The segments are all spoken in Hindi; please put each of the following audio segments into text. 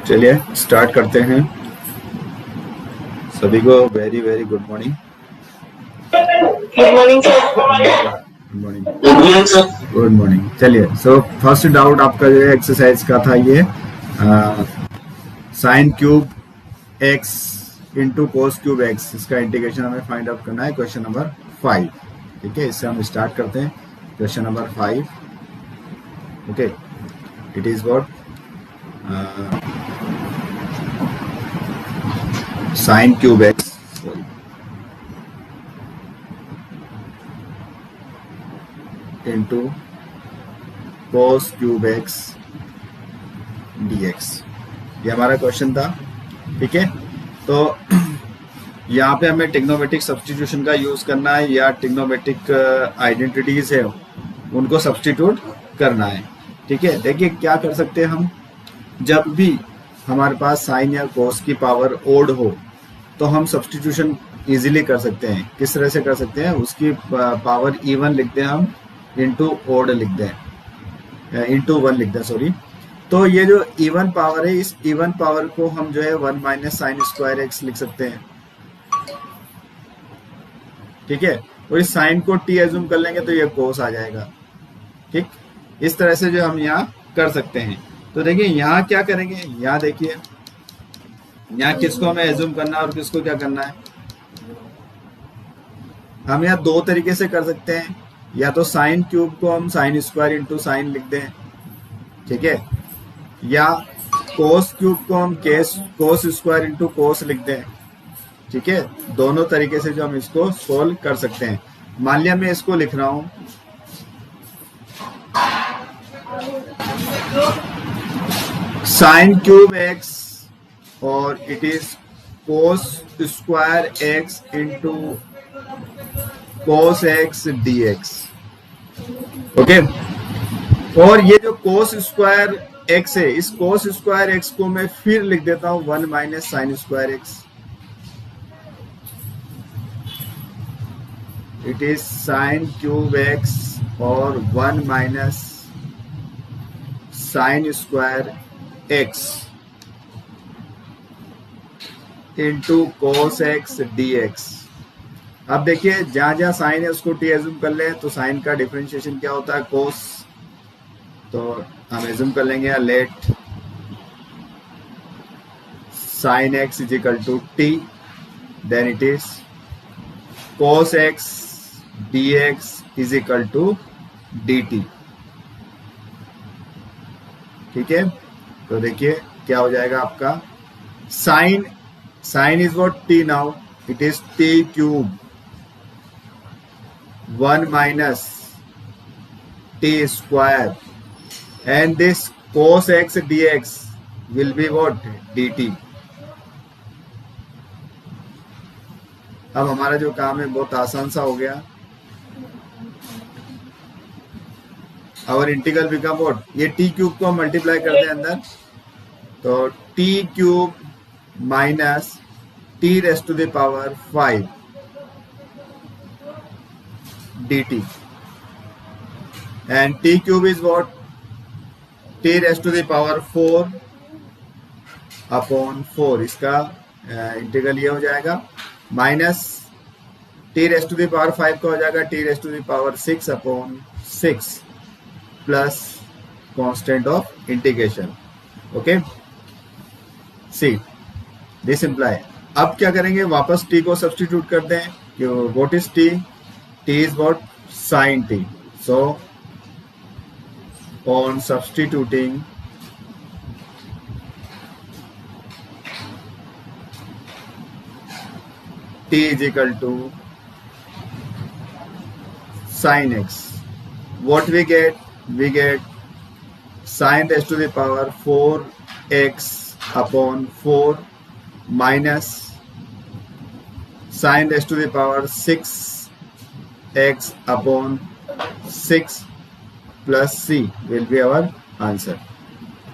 चलिए स्टार्ट करते हैं। सभी को very very good morning. Good morning sir. Good morning. Good morning. चलिए, सो फर्स्ट डाउट आपका जो है एक्सरसाइज का था ये sign cube x into cos cube x, इसका इंटीग्रेशन हमें फाइंड आउट करना है। Question number 5। ठीक है, इससे हम स्टार्ट करते हैं। Question number 5। Okay, it is what sign cube x into cos cube x dx, ये हमारा क्वेश्चन था। ठीक है, तो यहाँ पे हमें ट्रिग्नोमेट्रिक सब्स्टिट्यूशन का यूज करना है या ट्रिग्नोमेट्रिक आइडेंटिटीज है उनको सब्स्टिट्यूट करना है। ठीक है, देखिए क्या कर सकते हैं हम, जब भी हमारे पास साइन या कोस की पावर ओड हो तो हम सब्स्टिट्यूशन इजीली कर सकते हैं। किस तरह से कर सकते हैं, उसकी पावर इवन लिख दें हम, इंटू ओड लिख दें, इंटू 1 लिख दें, सॉरी। तो ये जो इवन पावर है, इस इवन पावर को हम जो है 1 माइनस साइन स्क्वायर एक्स लिख सकते हैं। ठीक है, और इस साइन को टी एज्यूम कर लेंगे तो ये कोस आ जाएगा। ठीक, इस तरह से जो हम यहाँ कर सकते हैं। तो देखिए यहाँ क्या करेंगे, यहाँ देखिए यहाँ किसको हमें एज्यूम करना है और किसको क्या करना है। हम यहाँ दो तरीके से कर सकते हैं, या तो साइन क्यूब को हम साइन स्क्वायर इंटू साइन लिख दें, ठीक है, या कोस क्यूब को हम कोस स्क्वायर इंटू कोस लिख दें। ठीक है, दोनों तरीके से जो हम इसको सोल्व कर सकते हैं। मान लिया मैं इसको लिख रहा हूं साइन क्यूब एक्स और it is cos square x into cos x dx. Okay, और ये जो कोस स्क्वायर एक्स है, इस कोस स्क्वायर एक्स को मैं फिर लिख देता हूं 1 minus sine square x. It is sine cube x और 1 minus sine square x into cos x dx. अब देखिए जहां जहां साइन है उसको टी एज्यूम कर ले, तो साइन का डिफरेंशिएशन क्या होता है, कोस। तो हम एज्यूम कर लेंगे let sine x is equal to t, then it is cos x dx is equal to dt। ठीक है, तो देखिए क्या हो जाएगा आपका, sine is what t now, it is t cube 1 minus t square and this cos x dx will be what, dt। अब हमारा जो काम है बहुत आसान सा हो गया। और इंटीग्रल बिकम व्हाट, ये टी क्यूब को हम मल्टीप्लाई कर दें अंदर, तो t cube minus t raise to the power 5 dt and t cube is what, t raise to the power 4 upon 4। इसका इंटीग्रल ये हो जाएगा, minus t raise to the power 5 का हो जाएगा t raise to the power 6 upon 6 plus constant of integration. Okay, see this imply. अब क्या करेंगे, वापस टी को सब्स्टिट्यूट कर दें। What is t, t is what, sine t. So on substituting t is equal to sin x, what we get, we get sin raised to the power 4x upon 4 minus sin raised to the power 6x upon 6 plus c will be our answer।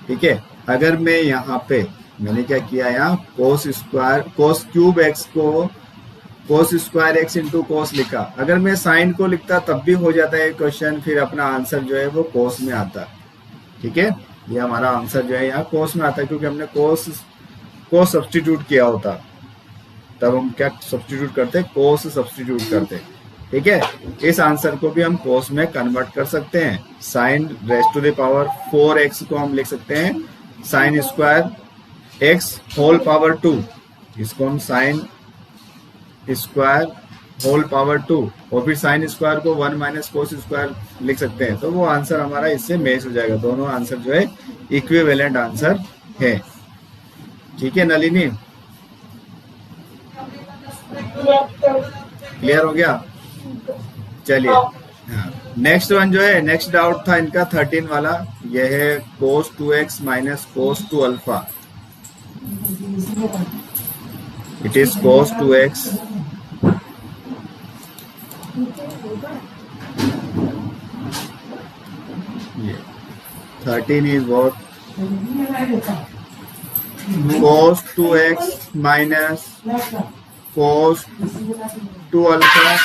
ठीक है, अगर मैं यहाँ पे मैंने क्या किया, यहाँ कोस क्यूब एक्स को कोस स्क्वायर एक्स इंटू कोस लिखा। अगर मैं साइन को लिखता तब भी हो जाता है क्वेश्चन, फिर अपना आंसर जो है वो कोस में आता। ठीक है, ये हमारा आंसर जो है यहाँ कोस में आता है, क्योंकि हमने कोस सब्स्टिट्यूट किया होता, तब हम क्या सब्स्टिट्यूट करते, कोस सब्स्टिट्यूट करते। ठीक है, इस आंसर को भी हम कोस में कन्वर्ट कर सकते हैं। Sine raise to the power 4x को हम लिख सकते हैं sine square x whole power 2, इसको हम साइन स्क्वायर होल पावर 2, और फिर साइन स्क्वायर को 1 माइनस कोस स्क्वायर लिख सकते हैं। तो वो आंसर हमारा इससे मैच हो जाएगा, दोनों आंसर जो है इक्विवेलेंट आंसर है। ठीक है नलिनी, क्लियर हो गया? चलिए नेक्स्ट वन जो है, नेक्स्ट डाउट था इनका 13 वाला, यह है cos 2x minus cos 2 alpha. It is cos 2x ये 13 is what, cos 2x minus cos 2 alpha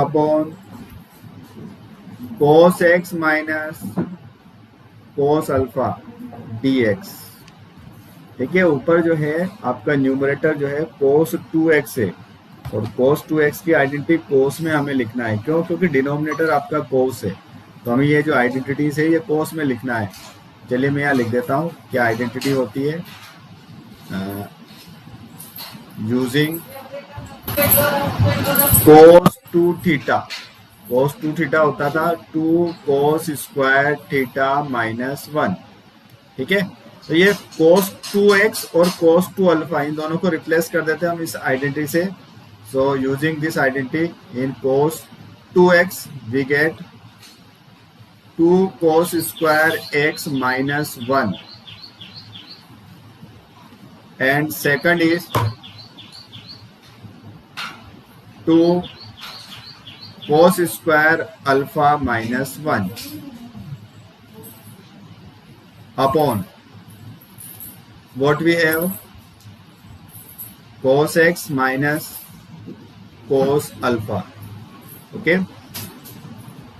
upon cos x minus cos alpha dx। देखिए ऊपर जो है आपका न्यूमरेटर जो है cos 2x है, और cos 2x की आइडेंटिटी cos में हमें लिखना है। क्यों? क्योंकि डिनोमिनेटर आपका cos है, तो हमें ये जो आइडेंटिटीज है ये cos में लिखना है। चलिए मैं यहाँ लिख देता हूँ क्या आइडेंटिटी होती है। Using cos 2 theta, cos 2 theta होता था 2 cos स्क्वायर थीटा माइनस 1। ठीक है, तो ये cos 2x और cos 2 अल्फा, इन दोनों को रिप्लेस कर देते हैं हम इस आइडेंटिटी से। So using this identity in cos 2x we get 2 cos square x minus 1, and second is 2 cos square alpha minus 1 upon what we have cos x minus cos alpha। Okay,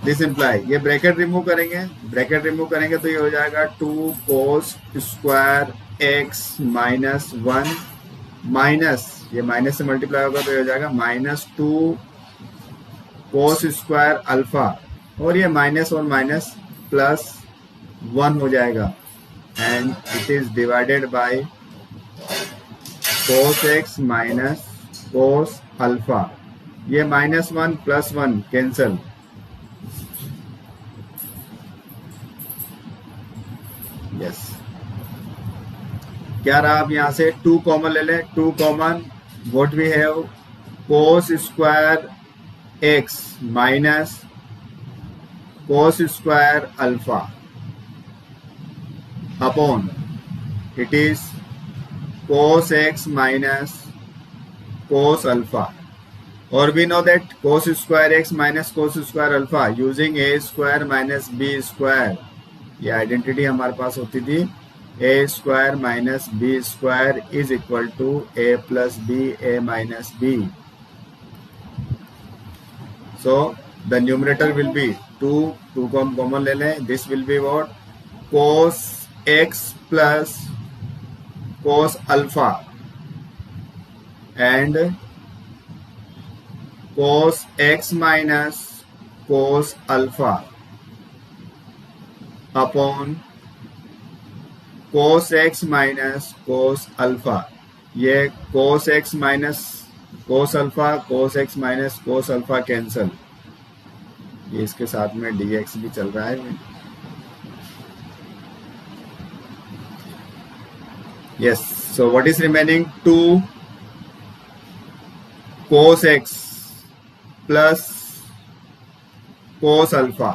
this imply, ये ब्रैकेट रिमूव करेंगे तो ये हो जाएगा 2 cos square x minus 1 minus, ये माइनस से मल्टीप्लाई होगा तो ये हो जाएगा माइनस 2 cos स्क्वायर अल्फा, और ये माइनस और माइनस प्लस 1 हो जाएगा, and it is divided by cos x minus cos alpha. ये माइनस 1 प्लस 1 कैंसल, यस। क्या रहा, आप यहां से 2 कॉमन ले लें, 2 common, what we have cos square x minus cos square alpha upon it is cos x minus cos alpha, or we know that cos square x minus cos square alpha using a square minus b square, ये आइडेंटिटी हमारे पास होती थी a square minus b square is equal to a plus b a minus b। so the numerator will be 2 को हम कॉमन ले लें, this will be what cos x plus cos alpha and cos x minus cos alpha upon cos x minus cos alpha। ये cos x minus cos alpha, cos x minus cos alpha cancel, ये इसके साथ में dx भी चल रहा है। Yes, so what is remaining? 2 cos x plus cos alpha,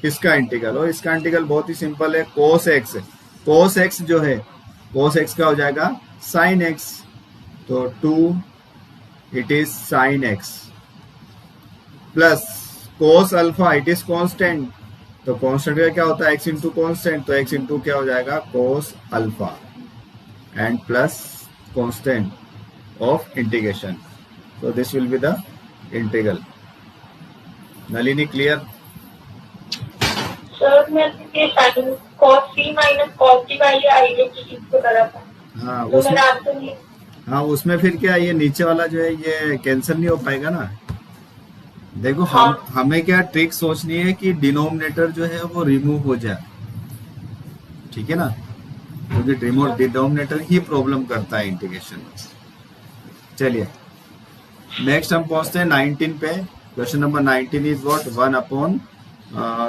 इसका इंटीग्रल, और इसका इंटीग्रल बहुत ही सिंपल है, cos x। cos x जो है, cos x का हो जाएगा sin x, तो 2 it is sin x plus cos alpha it is constant, तो कांस्टेंट का क्या होता है x इंटू कॉन्स्टेंट, तो x इंटू क्या हो जाएगा cos alpha and plus constant of integration, so this will be the integral। Nalini clear? Sir मैंने ये sine cos t minus cos t वाली आइडेंटिटी को करा था, हाँ तो उसमें, मेरा आंसर ये। हाँ उसमें फिर क्या ये नीचे वाला जो है ये कैंसिल नहीं हो पाएगा ना। देखो हाँ हमें क्या ट्रिक सोचनी है कि डिनोमिनेटर जो है वो रिमूव हो जाए, ठीक है ना, क्योंकि डिनोमिनेटर ही प्रॉब्लम करता है इंटीग्रेशन में। चलिए नेक्स्ट हम पहुंचते हैं 19 पे। Question number 19 is what 1 upon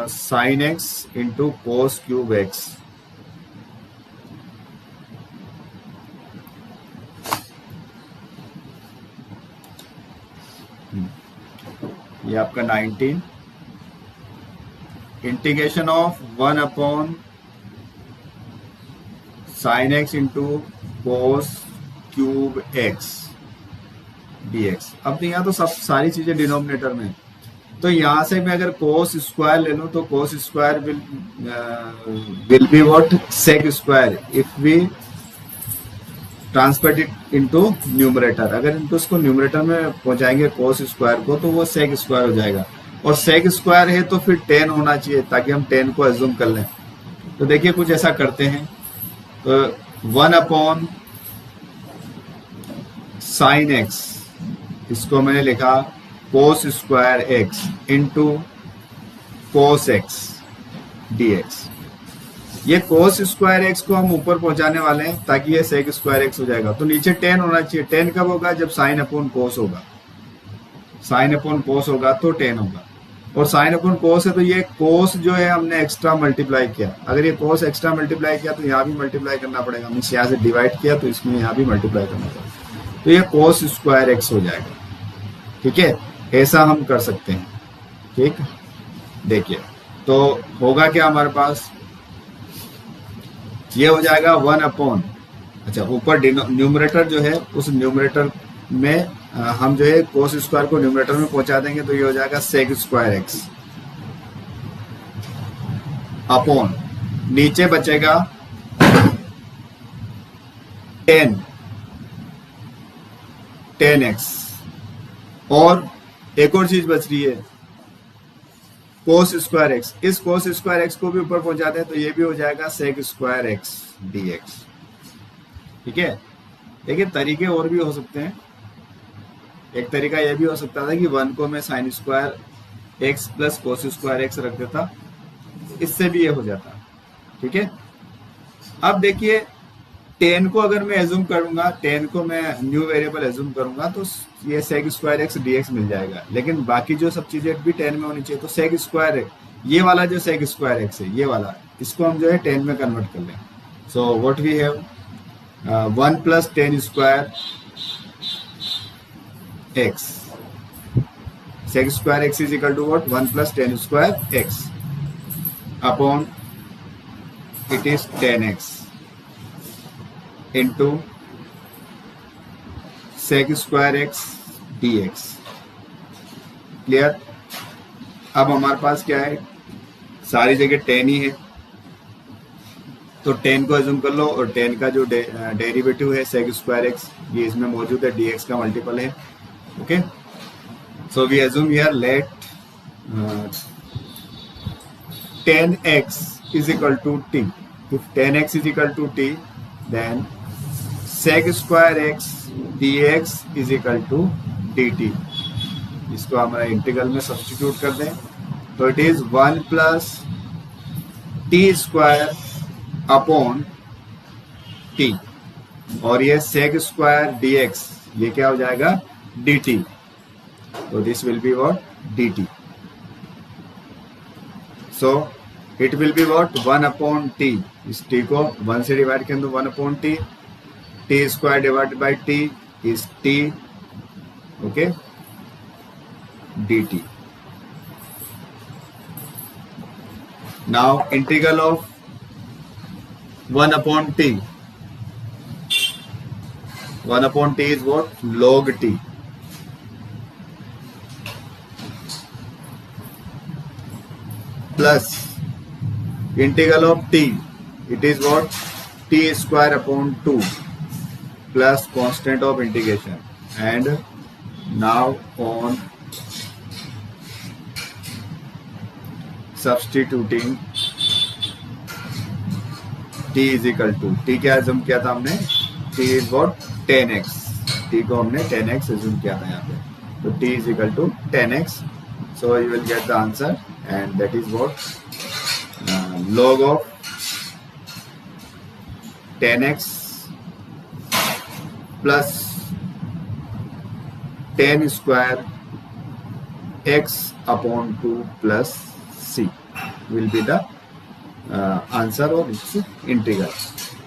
sign x into cos cube x. ये आपका 19 integration of 1 upon sign x into cos cube x dx। अब यहाँ तो सब सारी चीजें डिनोमिनेटर में, तो यहां से मैं अगर कोस स्क्वायर ले लूं तो cos square will be what sec square if we transfer it into numerator. अगर इनको उसको न्यूमरेटर में पहुंचाएंगे कोस स्क्वायर को तो वो सेक स्क्वायर हो जाएगा, और सेक स्क्वायर है तो फिर 10 होना चाहिए ताकि हम 10 को एज्यूम कर लें। तो देखिए कुछ ऐसा करते हैं, तो 1 अपॉन साइन एक्स, इसको मैंने लिखा कोस square x into cos x dx। ये कोस स्क्वायर एक्स को हम ऊपर पहुंचाने वाले हैं ताकि ये सेक स्क्वायर एक्स हो जाएगा। तो नीचे 10 होना चाहिए। 10 कब होगा? जब साइन अपॉन कोस होगा। साइन अपॉन कोस होगा तो 10 होगा, और साइन अपॉन कोस है तो ये कोस जो है हमने एक्स्ट्रा मल्टीप्लाई किया। अगर ये कोस एक्स्ट्रा मल्टीप्लाई किया तो यहाँ भी मल्टीप्लाई करना पड़ेगा, मीन्स यहाँ से डिवाइड किया तो इसमें यहाँ भी मल्टीप्लाई करना पड़ेगा, तो ये कोस स्क्वायर एक्स हो जाएगा। ठीक है, ऐसा हम कर सकते हैं। ठीक, देखिए तो होगा क्या हमारे पास, ये हो जाएगा 1 अपॉन, अच्छा ऊपर न्यूमरेटर जो है उस न्यूमरेटर में हम जो है कोस स्क्वायर को न्यूमरेटर में पहुंचा देंगे, तो ये हो जाएगा सेक स्क्वायर एक्स अपॉन नीचे बचेगा 10x, और एक और चीज बच रही है कोस स्क्वायर एक्स। इस कोस स्क्वायर एक्स को भी ऊपर पहुंचाते हैं तो ये भी हो जाएगा सेक स्क्वायर एक्स dx। ठीक है, देखिए तरीके और भी हो सकते हैं। एक तरीका यह भी हो सकता था कि 1 को मैं sign square x plus cos square x रख देता, इससे भी ये हो जाता। ठीक है, अब देखिए 10 को अगर मैं एज्यूम करूंगा, 10 को मैं न्यू वेरिएबल एज्यूम करूंगा तो ये सेक स्क्वायर एक्स dx मिल जाएगा, लेकिन बाकी जो सब चीजें भी 10 में होनी चाहिए। तो सेक स्क्वायर है, ये वाला जो सेक स्क्वायर एक्स है ये वाला, इसको हम जो है 10 में कन्वर्ट कर लें। So what we have 1 plus 10 square x, sec square x is equal to what 1 plus 10 square x upon it is 10x into sec square x dx। Clear? अब हमारे पास क्या है, सारी जगह 10 ही है, तो 10 को एज्यूम कर लो, और 10 का जो डेरिवेटिव है सेक स्क्वायर एक्स ये इसमें मौजूद है, dx का मल्टीपल है। Okay, so we assume here let 10x is equal to t. If 10x is equal to t, then sec square x dx is equal to dt। इसको हमारा इंटीग्रल में सब्स्टिट्यूट कर दें तो it is 1 plus T square upon T, और ये sec स्क्वायर dx ये क्या हो जाएगा dt। तो this will be what dt। So it will be what 1 upon T, इस टी को 1 से डिवाइड कर दो 1 upon T, T square divided by T is T, okay dt। Now integral of 1 upon T, 1 upon T is what log t, plus integral of t, it is what t square upon 2 plus constant of integration, and now on substituting t is equal to, t क्या एज्यूम किया था हमने, t is what 10x, t को हमने 10x एज्यूम किया था यहाँ पे, तो t is equal to 10x, so you will get the answer and that is what log of 10x plus 10 square x upon 2 plus c will be the answer of its integral.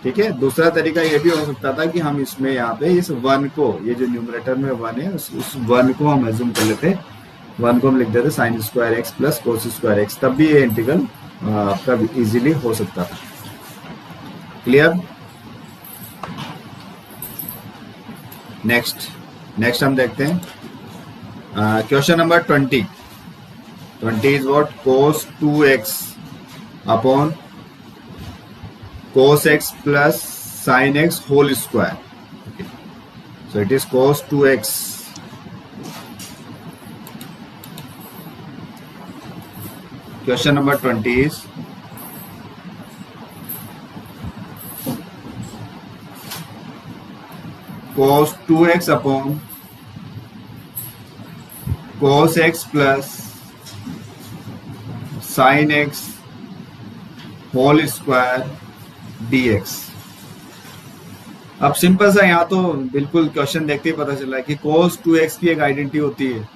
ठीक है, दूसरा तरीका ये भी हो सकता था कि हम इसमें यहाँ पे इस 1 को, ये जो न्यूमरेटर में 1 है, उस 1 को हम एज्यूम कर लेते, 1 को हम लिख देते sign square x plus cos square x, तब भी ये इंटीग्रल आपका इजीली हो सकता था। क्लियर? नेक्स्ट हम देखते हैं question number 20 is what cos 2x upon cos x plus sin x whole square, so it is cos 2x question number 20 is cos 2x upon cos x plus sin x whole square dx। अब सिंपल सा, यहाँ तो बिल्कुल क्वेश्चन देखते ही पता चल रहा है कि cos 2x की एक आइडेंटिटी होती है,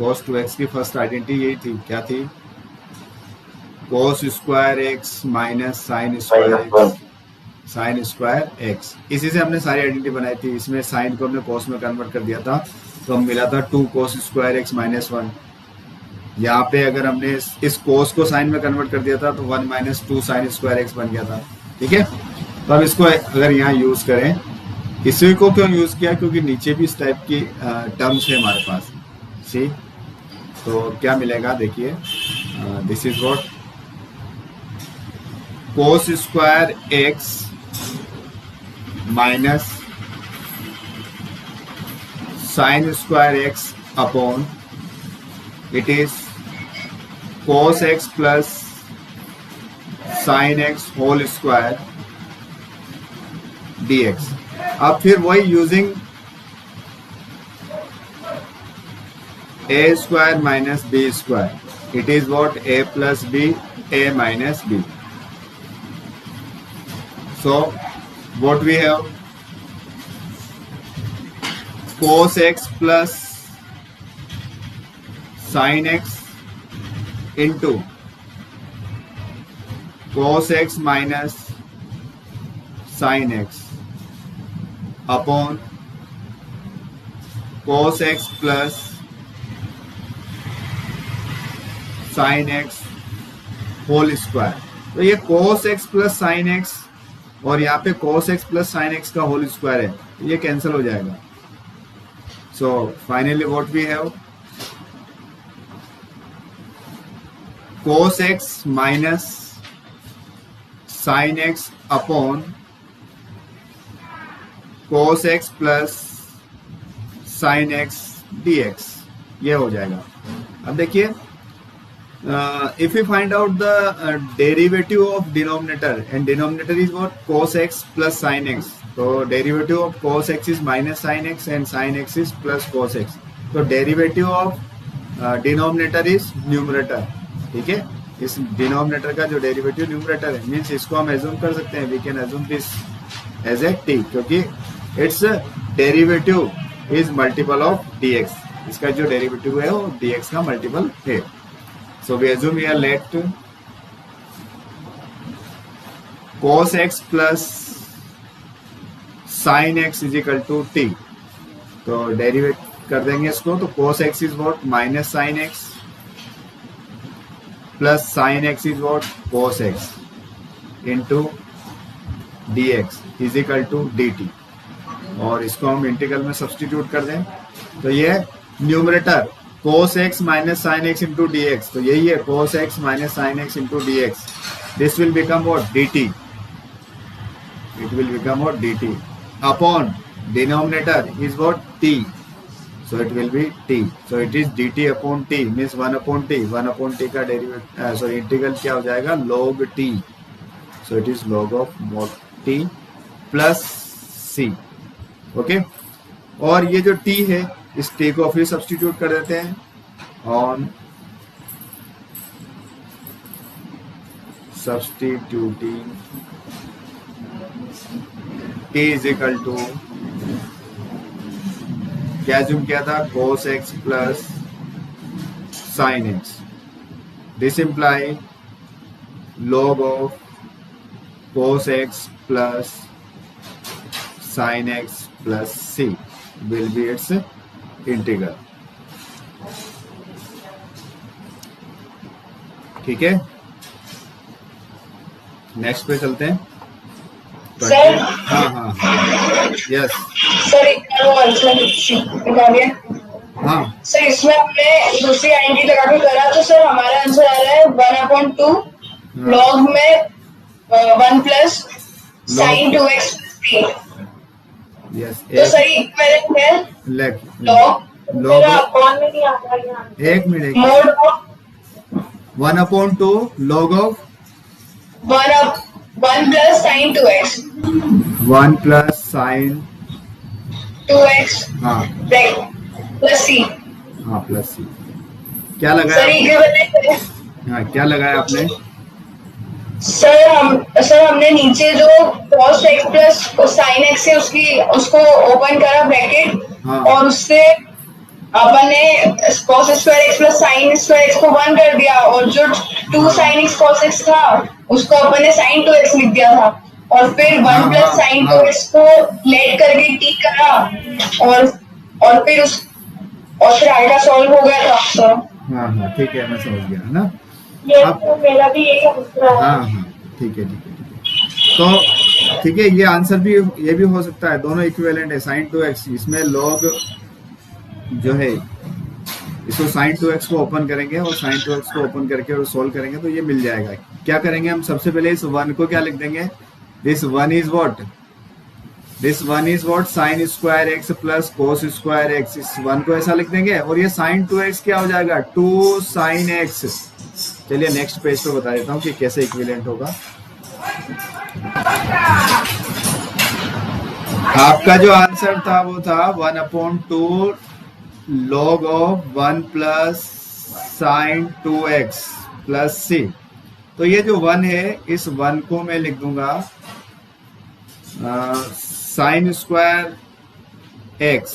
cos 2x की फर्स्ट आइडेंटिटी यही थी, क्या थी, cos square x minus sine square x। इसी से हमने सारी आइडेंटिटी बनाई थी, इसमें साइन को हमने cos में कन्वर्ट कर दिया था, तो हम मिला था 2 cos स्क्वायर x माइनस 1। यहाँ पे अगर हमने इस cos को साइन में कन्वर्ट कर दिया था तो 1 माइनस 2 साइन स्क्वायर x बन गया था। ठीक है, तो अब इसको अगर यहाँ यूज करें, इसी को क्यों यूज किया, क्योंकि नीचे भी इस टाइप की टर्म्स है हमारे पास, सी, तो क्या मिलेगा देखिए, this is what cos square x minus sine square x upon it is cos x plus sine x whole square dx। अब फिर वही using a square minus b square, it is what a plus b a minus b। So what we have, cos x plus sin x into cos x minus sin x upon cos x plus sin x whole square. तो ये cos x plus sin x और यहाँ पे cos x plus sin x का होल स्क्वायर है, ये कैंसिल हो जाएगा। So finally what we have, cos x minus sin x upon cos x plus sin x dx, ये हो जाएगा। अब देखिए, if we find out the derivative of denominator, and denominator is what, cos x plus sin x, so derivative of cos x is minus sin x and sin x is plus cos x, so derivative of denominator is numerator। ठीक है, इस denominator का जो derivative numerator है, मीन्स इसको हम assume कर सकते हैं, we can assume this as a t, क्योंकि its derivative is multiple of dx, इसका जो derivative है वो dx का multiple है। So we assume here let cos x plus sin x is equal to t, तो डेरिवेट कर देंगे इसको, तो cos x is what, minus sin x plus sin x is what, cos x into dx is equal to dt, और इसको हम इंटीग्रल में सब्स्टिट्यूट कर दें, तो ये numerator cos x minus sin x into dx, तो यही है cos x minus sin x into dx, this will become what, dt, it will become what, dt, upon denominator is what, t, so it will be t, so it is dt upon t means 1 upon t, 1 upon t का डेरिवेटिव सॉरी इंटीग्रल क्या हो जाएगा, log t, so it is log of mod t plus c. Okay, और ये जो t है इस t को फिर सब्स्टिट्यूट कर देते हैं on substituting t is equal to क्या जूम किया था, cos x plus sin x. This imply log of cos x plus sin x plus c will be its integral. ठीक है, नेक्स्ट पे चलते हैं. सर हाँ यस सर आंसर निकालिए. हाँ सर इसमें हमने दूसरी आइडेंटिटी लगा के करा तो सर हमारा आंसर आ रहा है 1/2 लॉग में 1 plus sign 2x t. Yes तो सही इक्विवेलेंट है लॉग लॉग अपॉन में नहीं आता यहाँ. एक minute, mode of 1/2 log of 1 plus sign 2x 1 plus sin 2x हाँ प्लस c. हाँ प्लस c. क्या सर लगाया, इक्विवेलेंट है. हाँ क्या लगाया आपने, सर हमने नीचे जो cos x plus sine x है उसको ओपन करा ब्रैकेट हाँ. और उससे अपन ने cos square x plus sign square x को 1 कर दिया और जो 2 साइन x cos x था उसको अपन ने साइन 2x लिख दिया था और फिर 1 प्लस साइन 2x को लेट करके t करा और फिर आगे सॉल्व हो गया था सर. हाँ ठीक है, मैं समझ गया है ना. ये अब तो मेरा भी यही आंसर है. हाँ ठीक है तो ठीक है, ये आंसर भी ये भी हो सकता है, दोनों इक्विवेलेंट है. sin 2x इसमें log जो है इसको sin 2x को ओपन करेंगे और sin 2x को ओपन करके और सोल्व करेंगे तो ये मिल जाएगा. क्या करेंगे हम, सबसे पहले इस 1 को क्या लिख देंगे, this 1 is what, this 1 is what sin square x plus cos square x. इस 1 को ऐसा लिख देंगे और ये sin 2x क्या हो जाएगा, 2 sin x. चलिए नेक्स्ट पेज पे बता देता हूँ कि कैसे इक्विवेलेंट होगा. आपका जो आंसर था वो था 1/2 log of 1 plus sin 2x plus c. तो ये जो 1 है इस 1 को मैं लिख दूंगा sin square x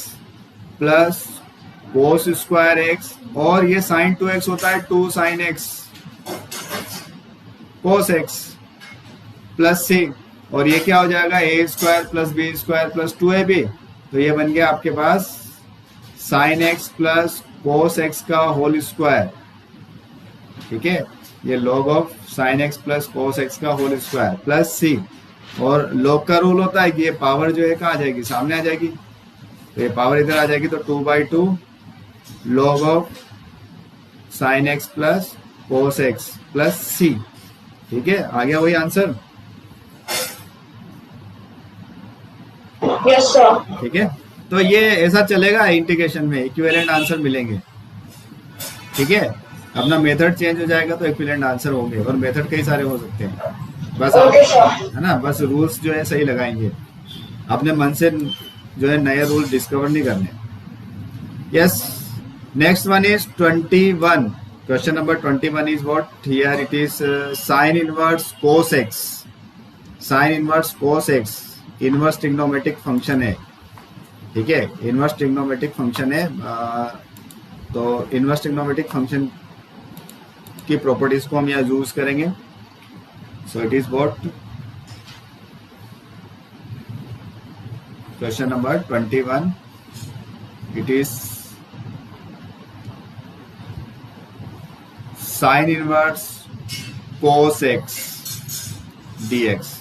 plus cos square x और ये sin 2x होता है 2 sin x cos x plus c और ये क्या हो जाएगा, a square plus b square plus 2ab. तो ये बन गया आपके पास sin x plus cos x का होल स्क्वायर. ठीक है, ये log of sin x plus cos x का होल स्क्वायर प्लस c. और log का रूल होता है कि ये पावर जो है कहाँ आ जाएगी, सामने आ जाएगी. तो ये पावर इधर आ जाएगी तो 2/2 log of sin x plus cos x plus c. ठीक है, आ गया वही आंसर. Yes sir. ठीक है, तो ये ऐसा चलेगा इंटीग्रेशन में, इक्विवेलेंट आंसर मिलेंगे. ठीक है, अपना मेथड चेंज हो जाएगा तो इक्विवेलेंट आंसर होंगे और मेथड कई सारे हो सकते हैं. बस ओके सर. है ना, बस रूल्स जो है सही लगाएंगे, अपने मन से जो है नए रूल डिस्कवर नहीं करने. Yes, next one is 21. Question number 21 is what, here it is sin inverse cos x. sin inverse cos x inverse trigonometric function है. ठीक है, इनवर्स ट्रिग्नोमेट्रिक फंक्शन है. तो इनवर्स ट्रिग्नोमेट्रिक फंक्शन की प्रॉपर्टीज को हम यहाँ यूज करेंगे. सो it is what, question number 21 it is sin inverse cos x dx.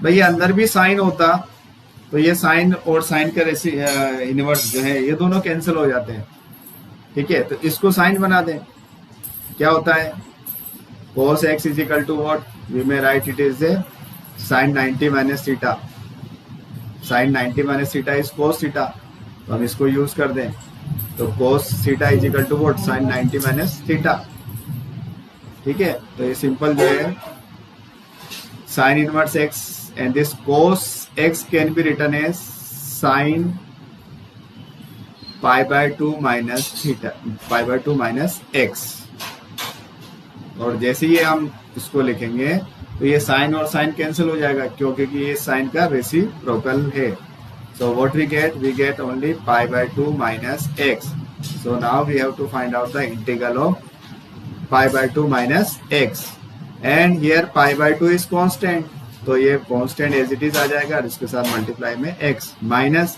भाई ये अंदर भी साइन होता तो ये साइन और साइन का इनवर्स जो है ये दोनों कैंसिल हो जाते हैं. ठीक है, तो इसको साइन बना दें. क्या होता है, cos x is equal to what, we may write it is a sin 90 minus theta. sin 90 minus theta is cos theta. तो हम इसको यूज कर दें तो cos theta is equal to what, sine 90 minus theta. ठीक है, तो ये सिंपल जो है sine inverse x and this cos x can be written as sine pi by 2 minus theta, pi by 2 minus x. और जैसे ही हम इसको लिखेंगे तो ये साइन और साइन कैंसिल हो जाएगा क्योंकि ये साइन का रेसिप्रोकल है। So what we get only pi by 2 minus x. So now we have to find out the integral of pi by 2 minus x and here pi by 2 is constant, तो ये कांस्टेंट एज इट इज आ जाएगा और इसके साथ मल्टीप्लाई में x minus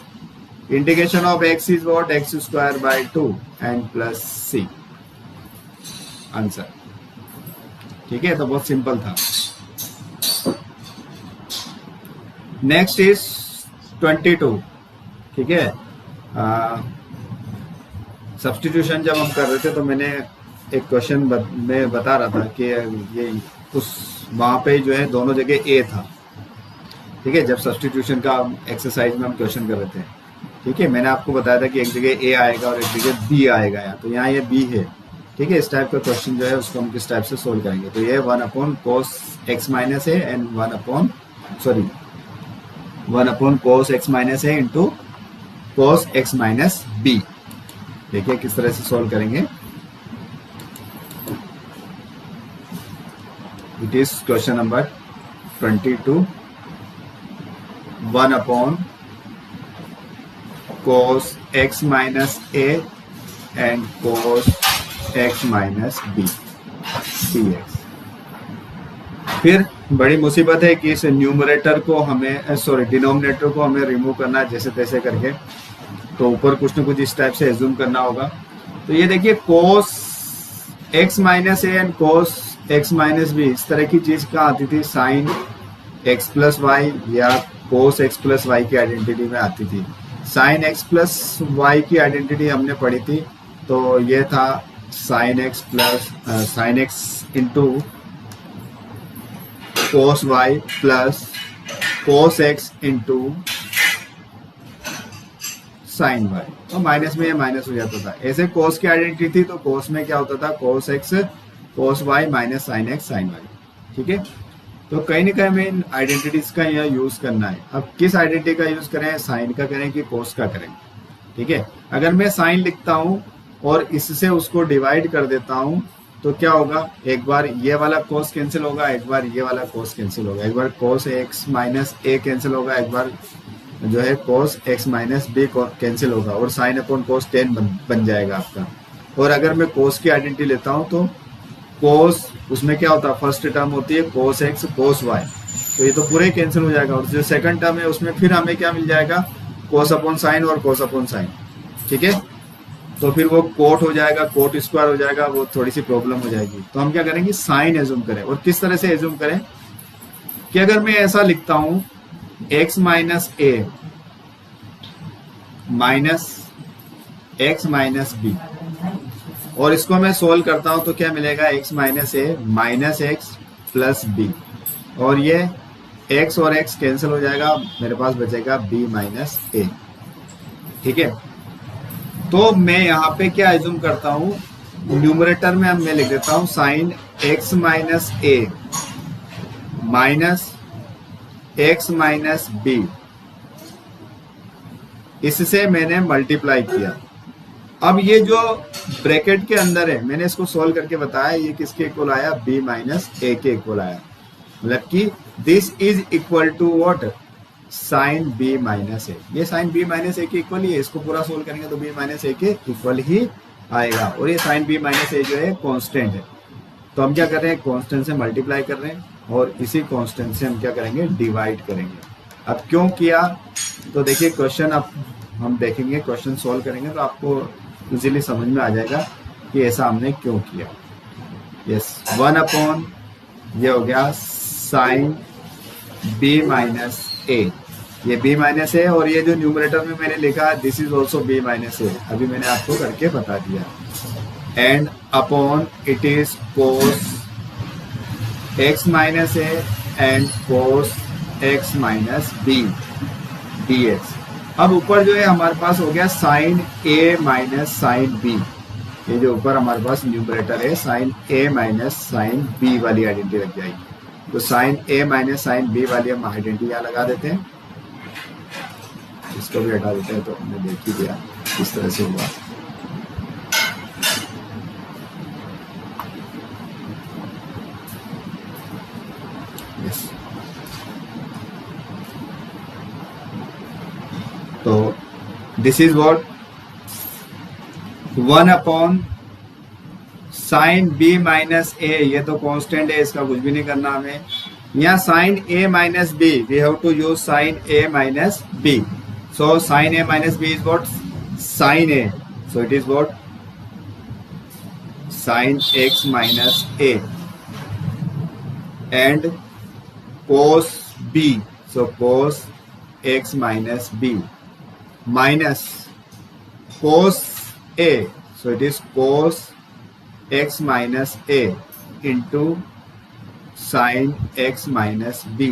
integration of x is what, x square by 2 and plus c answer. ठीक है, तो बहुत सिंपल था। Next is 22। ठीक है, सब्स्टिट्यूशन जब हम कर रहे थे तो मैंने एक क्वेश्चन में बता रहा था कि ये उस वहां पे जो है दोनों जगह ए था। ठीक है, जब सब्स्टिट्यूशन का एक्सरसाइज में हम क्वेश्चन कर रहे थे। ठीक है, मैंने आपको बताया था कि एक जगह ए आएगा और एक जगह बी आएगा, या तो यहाँ ये बी है। ठीक है, इस टाइप का क्वेश्चन जो है उसको हम किस टाइप से सोल्व करेंगे, तो ये 1 अपॉन cos x माइनस है and 1 upon cos x minus है into cos x minus b. देखिए किस तरह से सोल्व करेंगे। It is question number 22, 1 upon cos x minus a and cos x minus b dx। फिर बड़ी मुसीबत है कि इस न्यूमरेटर को हमें डिनोमिनेटर को हमें रिमूव करना है जैसे तैसे करके, तो ऊपर कुछ न कुछ इस टाइप से एज्यूम करना होगा। तो ये देखिए cos x minus a and cos x minus b, इस तरह की चीज कहाँ आती थी, साइन x प्लस वाई या cos x प्लस वाई की आइडेंटिटी में आती थी। साइन x प्लस वाई की आइडेंटिटी हमने पढ़ी थी, तो ये था sine x plus sine x into cos y plus cos x into sine y, तो माइनस में ये माइनस हो जाता था। ऐसे कोस की आइडेंटिटी थी तो कोस में क्या होता था, cos x cos y minus sine x sine y. ठीक है, तो कहीं ना कहीं हमें इन आइडेंटिटीज का यहाँ यूज करना है। अब किस आइडेंटिटी का यूज करें, साइन का करें कि कोस का करें। ठीक है, अगर मैं साइन लिखता हूं और इससे उसको डिवाइड कर देता हूं तो क्या होगा, एक बार ये वाला कोस कैंसिल होगा, एक बार ये वाला कोस कैंसिल होगा, एक बार cos x minus a cancel होगा, एक बार जो है cos x minus b cancel होगा और साइन अपॉन कोस 10 बन जाएगा आपका। और अगर मैं कोस की आइडेंटिटी लेता हूं तो कोस उसमें क्या होता है, फर्स्ट टर्म होती है कोस एक्स कोस वाई, तो ये तो पूरे कैंसिल हो जाएगा। और जो सेकंड टर्म है उसमें फिर हमें क्या मिल जाएगा, कोस अपॉन साइन और कोस अपॉन साइन। ठीक है, तो फिर वो कोट हो जाएगा, कोट स्क्वायर हो जाएगा, वो थोड़ी सी प्रॉब्लम हो जाएगी। तो हम क्या करेंगे, साइन एज्यूम करें। और किस तरह से एज्यूम करें कि अगर मैं ऐसा लिखता हूं x minus a minus x minus B और इसको मैं सोल्व करता हूं तो क्या मिलेगा, x minus a minus x plus B, और ये x और x कैंसिल हो जाएगा, मेरे पास बचेगा b माइनस ए। ठीक है, तो मैं यहाँ पे क्या एज्यूम करता हूँ, न्यूमरेटर में मैं लिख देता हूँ sign x minus a minus x minus B, इससे मैंने मल्टीप्लाई किया। अब ये जो ब्रैकेट के अंदर है मैंने इसको सोल्व करके बताया, ये किसके इक्वल आया, b माइनस ए के इक्वल आया, मतलब कि this is equal to what, sine b minus a. ये साइन b माइनस ए के इक्वल ही है, इसको पूरा सोल्व करेंगे तो b माइनस ए के इक्वल ही आएगा। और ये साइन b माइनस ए जो है कांस्टेंट है, तो हम क्या कर रहे हैं, कांस्टेंट से मल्टीप्लाई कर रहे हैं और इसी कांस्टेंट से हम क्या करेंगे, डिवाइड करेंगे। अब क्यों किया, तो देखिए क्वेश्चन अब हम देखेंगे, क्वेश्चन सोल्व करेंगे तो आपको इजीली समझ में आ जाएगा कि ऐसा हमने क्यों किया। यस, 1 अपॉन ये हो गया साइन b माइनस ए, ये b माइनस है, और ये जो न्यूमरेटर में मैंने लिखा this is also b minus a, अभी मैंने आपको करके बता दिया। And upon it is cos x minus a and cos x minus b dx। अब ऊपर जो है हमारे पास हो गया sign a minus sine B. ये जो ऊपर हमारे पास न्यूमरेटर है sign a minus sine B वाली आइडेंटिटी लग जाएगी। तो sign a minus sine B वाली हम आइडेंटिटी यहाँ लगा देते हैं, इसको भी हटा देते हैं। तो हमने देख ही दिया किस तरह से हुआ। यस, तो this is what 1 upon sine b minus a. ये तो कांस्टेंट है, इसका कुछ भी नहीं करना हमें। यहाँ sine a minus b, we have to use sine a minus b. So sine a minus b is what sine a, so it is what sine x minus a and cos b, so cos x minus b minus cos a, so it is cos x minus a into sin x minus b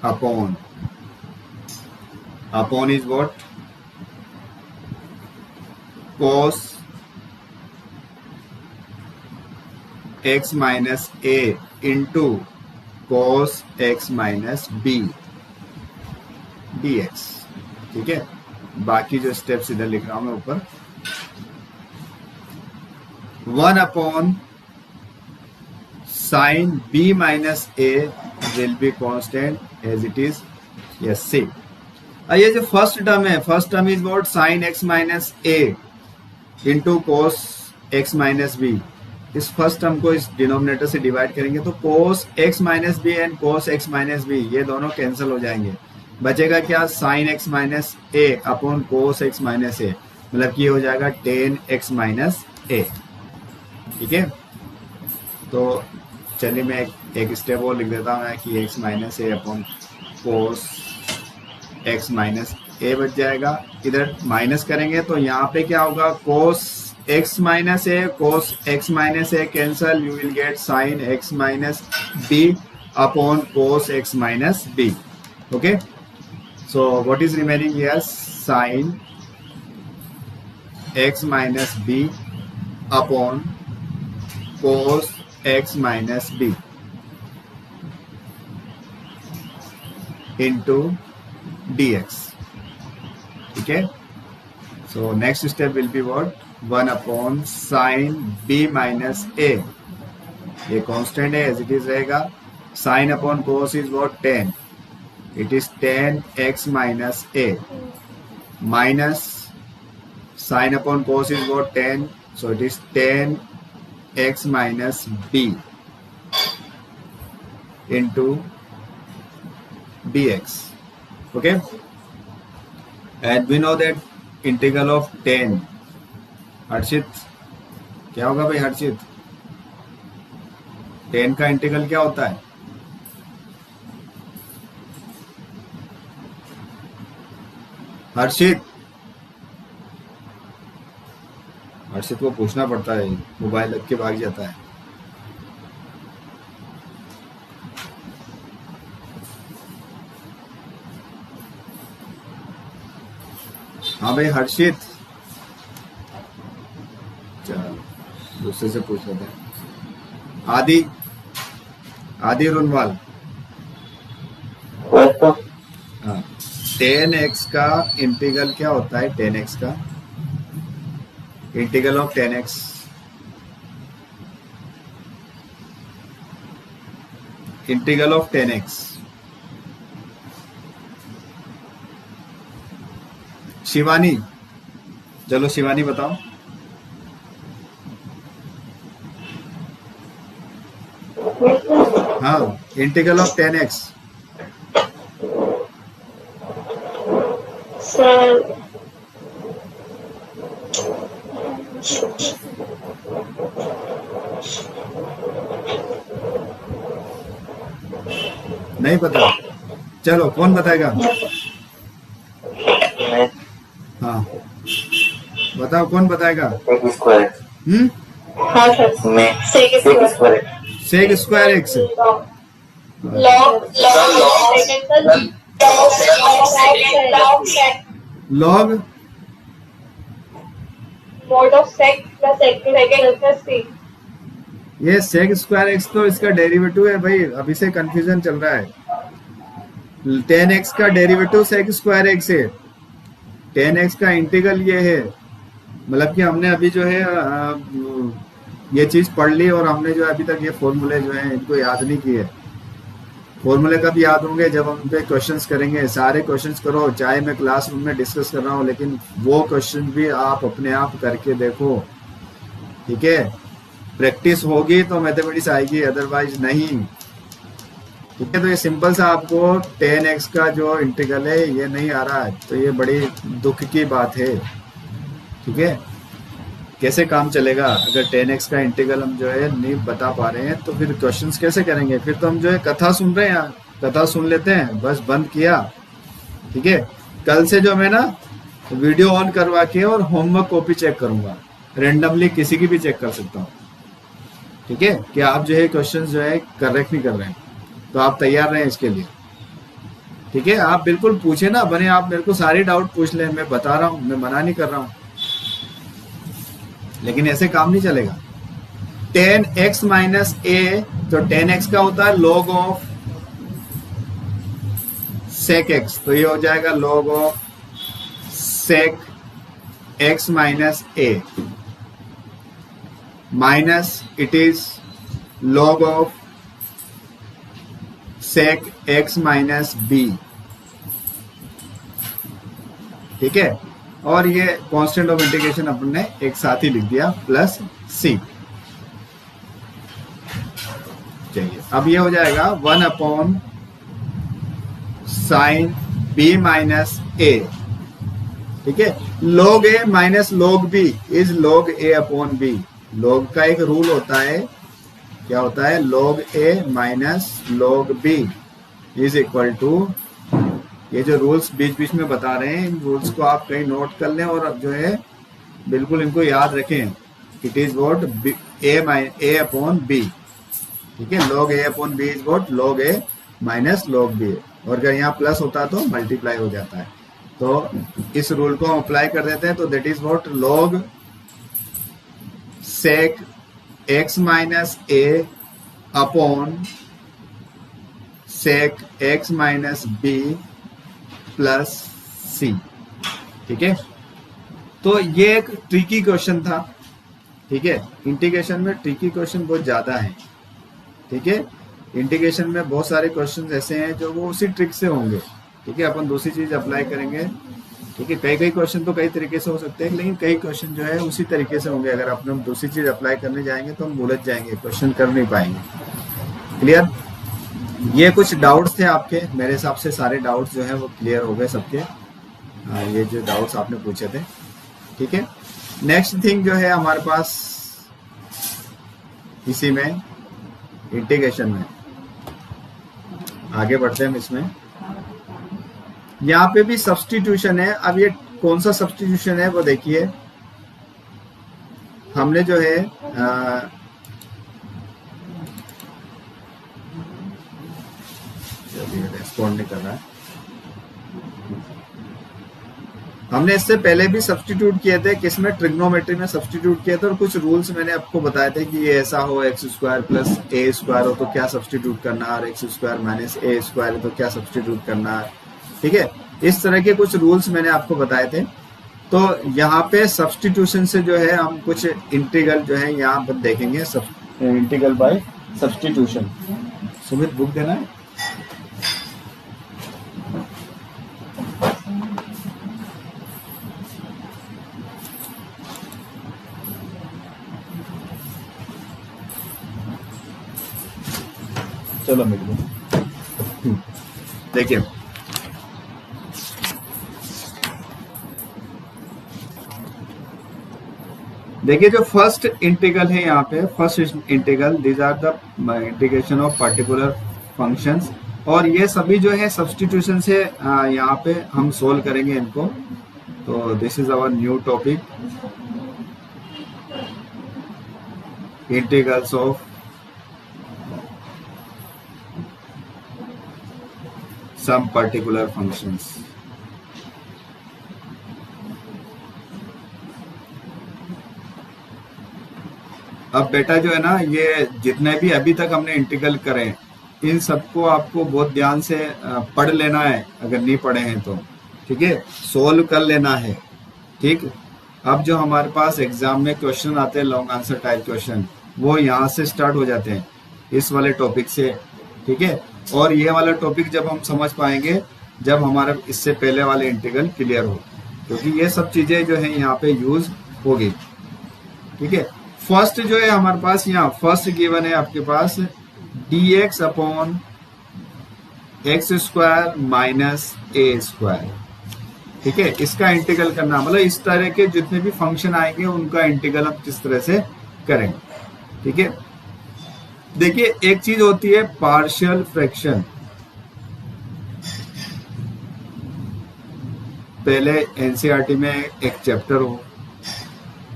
upon is what cos x minus a into cos x minus b dx। ठीक है, बाकी जो स्टेप्स इधर लिख रहा हूं मैं ऊपर। 1 upon sine b minus a will be constant as it is. Yes, see ये जो फर्स्ट टर्म है, first term is what sine x minus a into cos x minus b। इस फर्स्ट टर्म को इस डिनोमिनेटर से डिवाइड करेंगे तो cos x minus b and cos x minus b ये दोनों कैंसिल हो जाएंगे। बचेगा क्या sin x minus a upon cos x minus ए, मतलब कि ये हो जाएगा tan x माइनस ए। ठीक है, तो चलिए मैं एक स्टेप और लिख देता हूँ कि x minus a upon cos x minus ए बच जाएगा। इधर माइनस करेंगे तो यहाँ पे क्या होगा cos x minus a cos x minus a cancel, you will get sin x minus b upon cos x minus b. Okay, so what is remaining here? Sin x minus b upon cos x minus b into dx. Okay, so next step will be what 1 upon sine b minus a, ये कांस्टेंट है एज इट इज रहेगा। Sine upon cos is what 10, it is tan x minus a minus sine upon cos is what 10, so it is tan x minus b into dx. Okay, and we know that integral of tan, हर्षित क्या होगा भाई? हर्षित, tan का इंटीग्रल क्या होता है? हर्षित, हर्षित को पूछना पड़ता है, मोबाइल रख के भाग जाता है। हाँ भाई हर्षित, दूसरे से पूछ लेते हैं। आदि रुनवाल, हाँ, tan x का इंटीग्रल क्या होता है? tan x का integral of tan x, integral of tan x। Shivani, चलो शिवानी बताओ। हाँ, integral of tan x। Sir नहीं पता, चलो कौन बताएगा? हाँ बताओ, कौन बताएगा? हाँ sir, sec square x. Log log mod of sec plus sec to second plus c। ये sec स्क्वायर x तो इसका डेरिवेटिव है भाई, अभी से कंफ्यूजन चल रहा है। 10x का डेरिवेटिव sec स्क्वायर x है, 10x का इंटीग्रल ये है। मतलब कि हमने अभी जो है ये चीज पढ़ ली और हमने जो अभी तक ये फॉर्मूले जो है इनको याद नहीं किए। फॉर्मूले कब याद होंगे? जब हम पे क्वेश्चंस करेंगे। सारे क्वेश्चंस करो, चाहे मैं क्लासरूम में डिस्कस कर रहा हूँ, लेकिन वो क्वेश्चन भी आप अपने आप करके देखो, ठीक है? प्रैक्टिस होगी तो मैथमेटिक्स आएगी, अदरवाइज नहीं, ठीक है? तो ये सिंपल सा आपको 10x का जो इंटीग्रल है ये नहीं आ रहा है, तो ये बड़ी दुख की बात है, ठीक है? कैसे काम चलेगा अगर 10x का इंटीग्रल हम जो है नहीं बता पा रहे हैं, तो फिर क्वेश्चंस कैसे करेंगे? फिर तो हम जो है कथा सुन रहे हैं, कथा सुन लेते हैं, बस बंद किया, ठीक है? कल से जो मैं ना वीडियो ऑन करवा के और होमवर्क कॉपी चेक करूंगा, रेंडमली किसी की भी चेक कर सकता हूँ, ठीक है? कि आप जो है क्वेश्चंस जो है करेक्ट नहीं कर रहे हैं, तो आप तैयार रहें इसके लिए, ठीक है? आप बिल्कुल पूछे ना बने, आप मेरे को सारे डाउट पूछ लें, मैं बता रहा हूँ, मैं मना नहीं कर रहा हूँ, लेकिन ऐसे काम नहीं चलेगा। 10x माइनस ए, तो 10x का होता है log ऑफ sec x, तो ये हो जाएगा log of sec x minus a, minus it is log of sec x minus b, ठीक है? और ये कांस्टेंट ऑफ इंटीग्रेशन अपन ने एक साथ ही लिख दिया, प्लस सी। चलिए अब ये हो जाएगा 1 upon sine b minus a, ठीक है? log a minus log b is log a upon b। log का एक रूल होता है, क्या होता है? log a minus log b is equal to, ये जो रूल्स बीच बीच में बता रहे हैं, इन रूल्स को आप कहीं नोट कर लें और जो है बिल्कुल इनको याद रखें। It is what a upon b, ठीक है? log a upon b is what log a minus log b, और अगर यहाँ प्लस होता तो मल्टीप्लाई हो जाता है। तो इस रूल को हम अप्लाई कर देते हैं, तो that is what log sec x minus a upon sec x minus b plus c, ठीक है? तो ये एक ट्रिकी क्वेश्चन था, ठीक है? इंटीग्रेशन में ट्रिकी क्वेश्चन बहुत ज्यादा है, ठीक है? इंटीग्रेशन में बहुत सारे क्वेश्चन ऐसे हैं जो वो उसी ट्रिक से होंगे, ठीक है? अपन दूसरी चीज अप्लाई करेंगे, ठीक है? कई कई क्वेश्चन तो कई तरीके से हो सकते हैं, लेकिन कई क्वेश्चन जो है उसी तरीके से होंगे। अगर अपन दूसरी चीज अप्लाई करने जाएंगे तो हम उलझ जाएंगे, क्वेश्चन कर नहीं पाएंगे। क्लियर? ये कुछ डाउट्स थे आपके, मेरे हिसाब से सारे डाउट्स जो है वो क्लियर हो गए सबके। ये जो डाउट्स आपने पूछे थे, ठीक है? नेक्स्ट थिंग जो है हमारे पास इसी में इंटीग्रेशन में आगे बढ़ते हैं हम इसमें। यहाँ पे भी सब्स्टिट्यूशन है। अब ये कौन सा सब्स्टिट्यूशन है वो देखिए, हमने जो है रेस्पॉन्ड नहीं कर रहा है, हमने इससे पहले भी सब्स्टिट्यूट किए थे, किसमें? ट्रिग्नोमेट्री में सब्स्टिट्यूट किए थे, और कुछ रूल्स मैंने आपको बताए थे कि ये ऐसा हो, एक्स स्क्वायर प्लस ए स्क्वायर हो तो क्या सब्स्टिट्यूट करना है, और x square minus a square हो तो क्या सब्स्टिट्यूट करना है, ठीक है? इस तरह के कुछ रूल्स मैंने आपको बताए थे। तो यहाँ पे सब्स्टिट्यूशन से जो है हम कुछ इंटीग्रल जो है यहाँ पर देखेंगे, integral by substitution. Sumit book देना है। चलो मिल गया। देखिए देखिए जो फर्स्ट इंटीग्रल है यहाँ पे, first integral, these are the integration of particular functions, और ये सभी जो है सब्स्टिट्यूशन से यहाँ पे हम सोल्व करेंगे इनको। तो this is our new topic, integrals of some particular functions. अब बेटा जो है ना, ये जितने भी अभी तक हमने इंटीग्रल करे इन सबको आपको बहुत ध्यान से पढ़ लेना है, अगर नहीं पढ़े हैं तो, ठीक है, सोल्व कर लेना है, ठीक। अब जो हमारे पास एग्जाम में क्वेश्चन आते हैं लॉन्ग आंसर टाइप क्वेश्चन, वो यहाँ से स्टार्ट हो जाते हैं, इस वाले टॉपिक से, ठीक है। और ये वाला टॉपिक जब हम समझ पाएंगे जब हमारा इससे पहले वाले इंटीग्रल क्लियर हो, क्योंकि ये सब चीजें जो है यहाँ पे यूज होगी, ठीक है। फर्स्ट जो है हमारे पास यहाँ फर्स्ट गिवन है आपके पास dx upon x square minus a square, ठीक है। इसका इंटीग्रल करना, मतलब इस तरह के जितने भी फंक्शन आएंगे उनका इंटीग्रल हम किस तरह से करें, ठीक है। देखिए एक चीज होती है पार्शियल फ्रैक्शन, पहले एनसीईआरटी में एक चैप्टर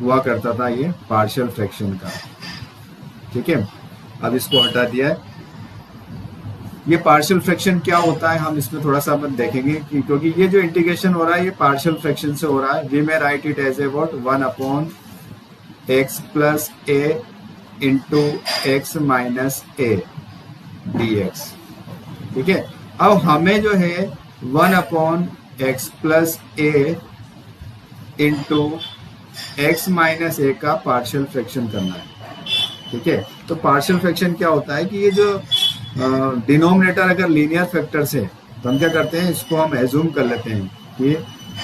हुआ करता था ये पार्शियल फ्रैक्शन का, ठीक है। अब इसको हटा दिया है। ये पार्शियल फ्रैक्शन क्या होता है हम इसमें थोड़ा सा अपन देखेंगे कि, क्योंकि ये जो इंटीग्रेशन हो रहा है ये पार्शियल फ्रैक्शन से हो रहा है। We may write it as about 1 upon x plus a into x minus a dx, ठीक है। अब हमें जो है 1 upon x plus a into x minus a का पार्शियल फ्रैक्शन करना है, ठीक है। तो पार्शियल फ्रैक्शन क्या होता है कि ये जो डिनोमिनेटर अगर लीनियर फैक्टर्स है तो हम क्या करते हैं, इसको हम एज्यूम कर लेते हैं कि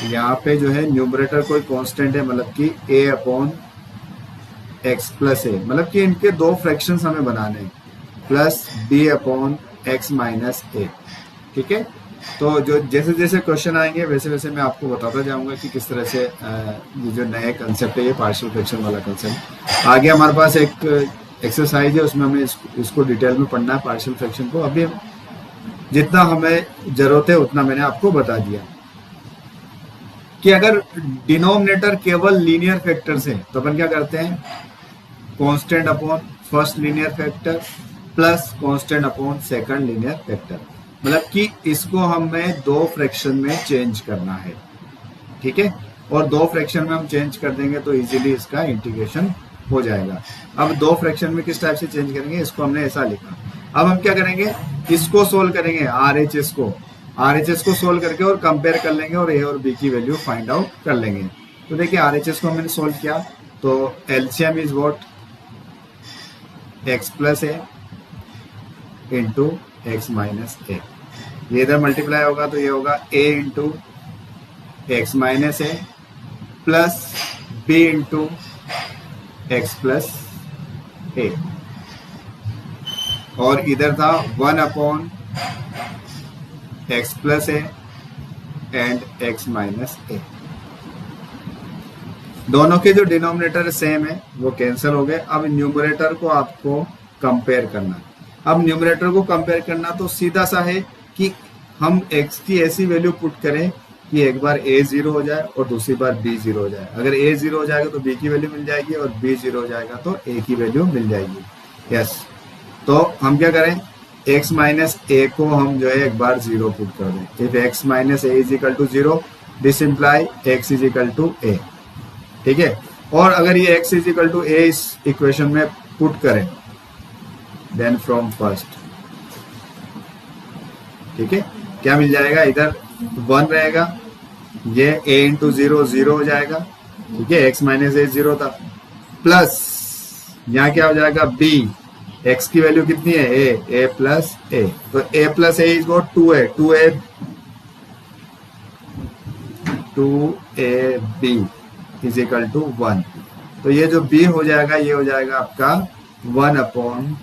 यहाँ पे जो है न्यूमरेटर कोई कांस्टेंट है, मतलब कि a upon x plus a, मतलब कि इनके दो फ्रैक्शंस हमें बनाने हैं, plus b upon x minus a, ठीक है। तो जो जैसे जैसे क्वेश्चन आएंगे वैसे वैसे मैं आपको बताता जाऊंगा कि किस तरह से ये जो नया कंसेप्ट है ये पार्शियल फ्रैक्शन वाला कंसेप्ट। आगे हमारे पास एक एक्सरसाइज है, उसमें हमें इसको डिटेल में पढ़ना है पार्शियल फ्रैक्शन को। अभी जितना हमें जरूरत है उतना मैंने आपको बता दिया कि अगर डिनोमिनेटर केवल लीनियर फैक्टर्स है तो अपन क्या करते हैं, constant upon first linear factor plus constant upon second linear factor, मतलब कि इसको हमें दो फ्रैक्शन में चेंज करना है, ठीक है। और दो फ्रैक्शन में हम चेंज कर देंगे तो इजीली इसका इंटीग्रेशन हो जाएगा। अब दो फ्रैक्शन में किस टाइप से चेंज करेंगे, इसको हमने ऐसा लिखा। अब हम क्या करेंगे, इसको सोल्व करेंगे, आरएचएस को सोल्व करके और कंपेयर कर लेंगे और ए और बी की वैल्यू फाइंड आउट कर लेंगे। तो देखिए आरएचएस को हमने सोल्व किया तो LCM is what, x plus a into x minus a, ये इधर मल्टीप्लाई होगा तो ये होगा a into x minus a plus b into x plus a, और इधर था 1 upon x plus a and x minus a. दोनों के जो डिनोमिनेटर सेम है वो कैंसिल हो गए। अब न्यूमरेटर को आपको कंपेयर करना। अब न्यूमरेटर को कंपेयर करना तो सीधा सा है कि हम x की ऐसी वैल्यू पुट करें कि एक बार a 0 हो जाए और दूसरी बार b 0 हो जाए। अगर a 0 हो जाएगा तो b की वैल्यू मिल जाएगी और b 0 हो जाएगा तो a की वैल्यू मिल जाएगी। यस, तो हम क्या करें, x माइनस a को हम जो है एक बार 0 पुट कर दें। If x minus a is equal to 0 this imply x is equal to a, ठीक है। और अगर ये x is equal to a इस इक्वेशन में पुट करें देन फ्रॉम फर्स्ट, ठीक है, क्या मिल जाएगा, इधर 1 रहेगा, ये a इंटू 0 0 हो जाएगा, ठीक है, x माइनस a 0 था, प्लस यहाँ क्या हो जाएगा b, x की वैल्यू कितनी है a प्लस a, तो a plus a is what 2ab is equal to 1। तो ये जो b हो जाएगा ये हो जाएगा आपका 1 अपॉन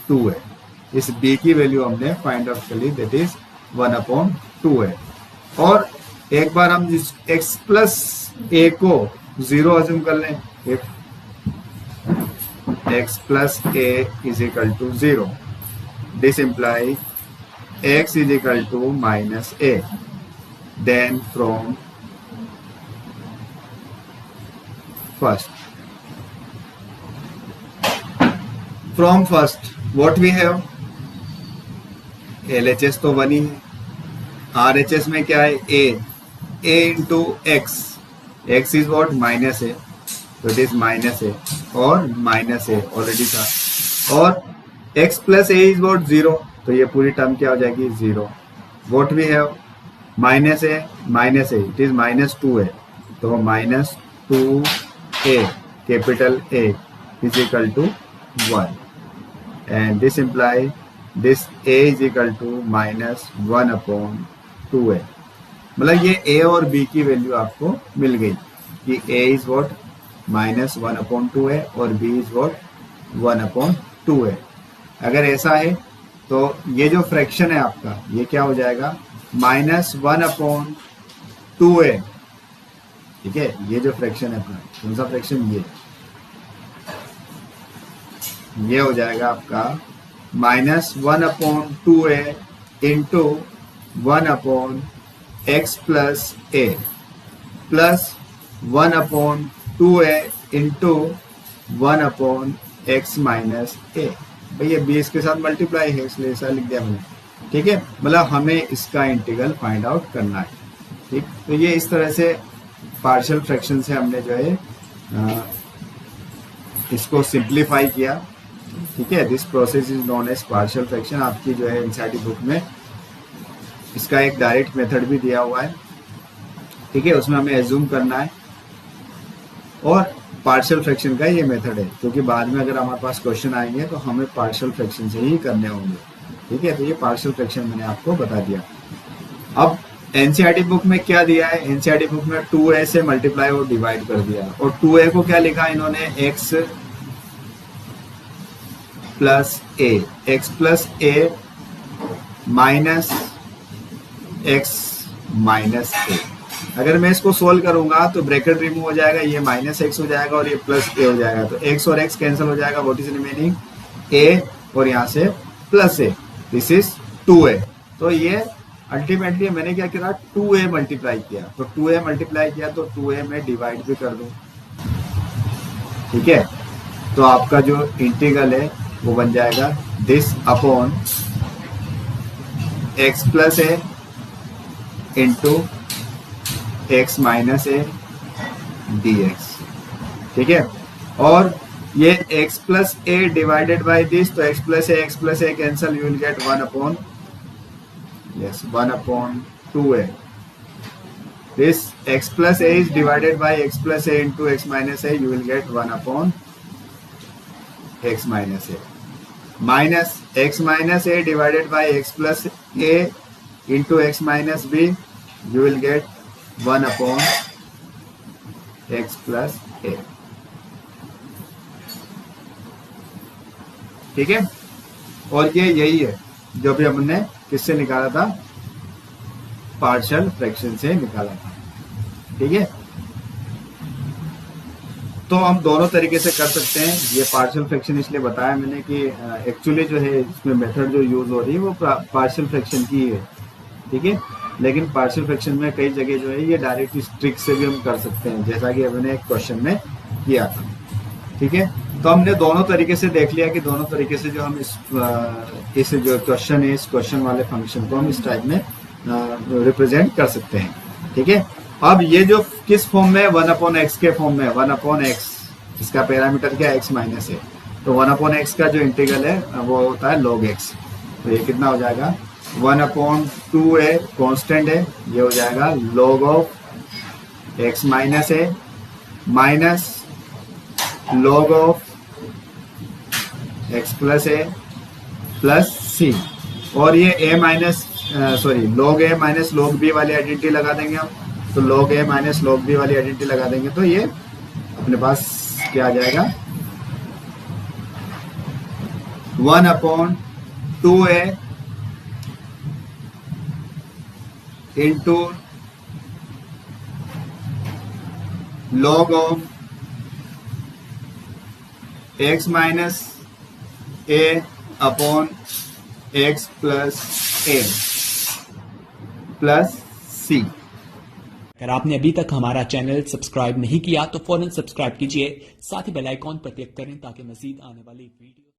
2 है। इस b की वैल्यू हमने फाइंड आउट कर ली, दैट इज 1 अपॉन 2 है। और एक बार हम इस x प्लस a को 0 अज्यूम कर लें, if x plus a is equal to 0 this imply x is equal to minus a, then from first what we have, LHS तो 1 ही है, RHS में क्या है, a into x is what, minus a, तो इट इज माइनस ए और माइनस ए ऑलरेडी था, और x plus a is what 0, तो ये पूरी टर्म क्या हो जाएगी 0. What we have minus a, it is minus 2a, तो minus 2a capital A is equal to 1, and this imply this A is equal to minus 1 upon 2a. मतलब ये A और B की वैल्यू आपको मिल गई कि A is what minus 1 upon 2a और B is what 1 upon 2a. अगर ऐसा है तो ये जो फ्रैक्शन है आपका ये क्या हो जाएगा, माइनस 1 अपॉन 2a. ठीक है, ये जो फ्रैक्शन है अपना, कौन सा फ्रैक्शन, ये हो जाएगा आपका minus 1 upon 2a into 1 upon x plus a plus 1 upon 2a into 1 upon x minus a. भाई ये 20 के साथ मल्टीप्लाई है इसलिए ऐसा लिख दिया मैंने. ठीक है, मतलब हमें इसका इंटीग्रल फाइंड आउट करना है. ठीक, तो ये इस तरह से पार्शियल फ्रैक्शन से हमने जो है इसको सिंप्लीफाई किया. ठीक है, this process is known as partial fraction. आपकी जो है एनसीईआरटी बुक में इसका एक डायरेक्ट मेथड भी दिया हुआ है. ठीक है, उसमें हमें एज्यूम करना है और पार्शियल फ्रैक्शन का ये मेथड है, क्योंकि बाद में अगर हमारे पास क्वेश्चन आएंगे तो हमें पार्शियल फ्रैक्शन से ही करने होंगे. ठीक है, तो ये पार्शियल फ्रैक्शन मैंने आपको बता दिया. अब एनसीईआरटी बुक में क्या दिया है, एनसीईआरटी बुक में 2a से मल्टीप्लाई और डिवाइड कर दिया, और 2a को क्या लिखा इन्होंने, x plus a minus x minus a. अगर मैं इसको सोल्व करूंगा तो ब्रैकेट रिमूव हो जाएगा, ये माइनस x हो जाएगा और ये प्लस a हो जाएगा, तो x और x कैंसिल हो जाएगा. व्हाट इज रिमेनिंग, a और यहाँ से plus a, this is 2a. तो ये अल्टीमेटली मैंने क्या किया, 2a मल्टीप्लाई किया, तो 2a मल्टीप्लाई किया तो 2a में डिवाइड भी कर दूं. ठीक है, तो आपका जो इंटीग्रल है वो बन जाएगा this upon x plus a into x minus a dx. ठीक है, और ये x plus a divided by this, तो x plus a cancel, you will gate 1 upon 1 upon 2a. This x plus a is divided by x plus a into x minus a. You will get 1 upon x minus a. Minus x minus a divided by x plus a into x minus b. You will get 1 upon x plus a. ठीक है, और ये यही है जो भी हमने किससे निकाला था, पार्शियल फ्रैक्शन से निकाला था. ठीक है, तो हम दोनों तरीके से कर सकते हैं. ये पार्शियल फ्रैक्शन इसलिए बताया मैंने कि एक्चुअली जो है इसमें मेथड जो यूज हो रही है वो पार्शियल फ्रैक्शन की है. ठीक है, लेकिन पार्शियल फ्रैक्शन में कई जगह जो है ये डायरेक्ट इस ट्रिक से भी हम कर सकते हैं, जैसा कि हमने एक क्वेश्चन में किया था. ठीक है, तो हमने दोनों तरीके से देख लिया कि दोनों तरीके से जो हम इस जो क्वेश्चन है, इस क्वेश्चन वाले फंक्शन को हम इस टाइप में रिप्रेजेंट कर सकते हैं. ठीक है, अब ये जो किस फॉर्म में, 1 अपॉन एक्स के फॉर्म में, 1 अपॉन एक्स, इसका पैरामीटर क्या है, x माइनस है, तो 1 अपॉन एक्स का जो इंटीग्रल है वो होता है log x. तो ये कितना हो जाएगा, 1 अपॉन 2a कॉन्स्टेंट है, ये हो जाएगा log of x minus a minus log of x plus a plus c, और ये a minus log a minus log b वाली आइडेंटिटी लगा देंगे हम, तो log a minus log b वाली आइडेंटिटी लगा देंगे तो ये अपने पास क्या आ जाएगा, 1 upon 2a into log of x minus a upon x plus a plus c. अगर आपने अभी तक हमारा चैनल सब्सक्राइब नहीं किया तो फौरन सब्सक्राइब कीजिए, साथ ही बेल आइकॉन पर क्लिक करें ताकि मजीद आने वाली वीडियो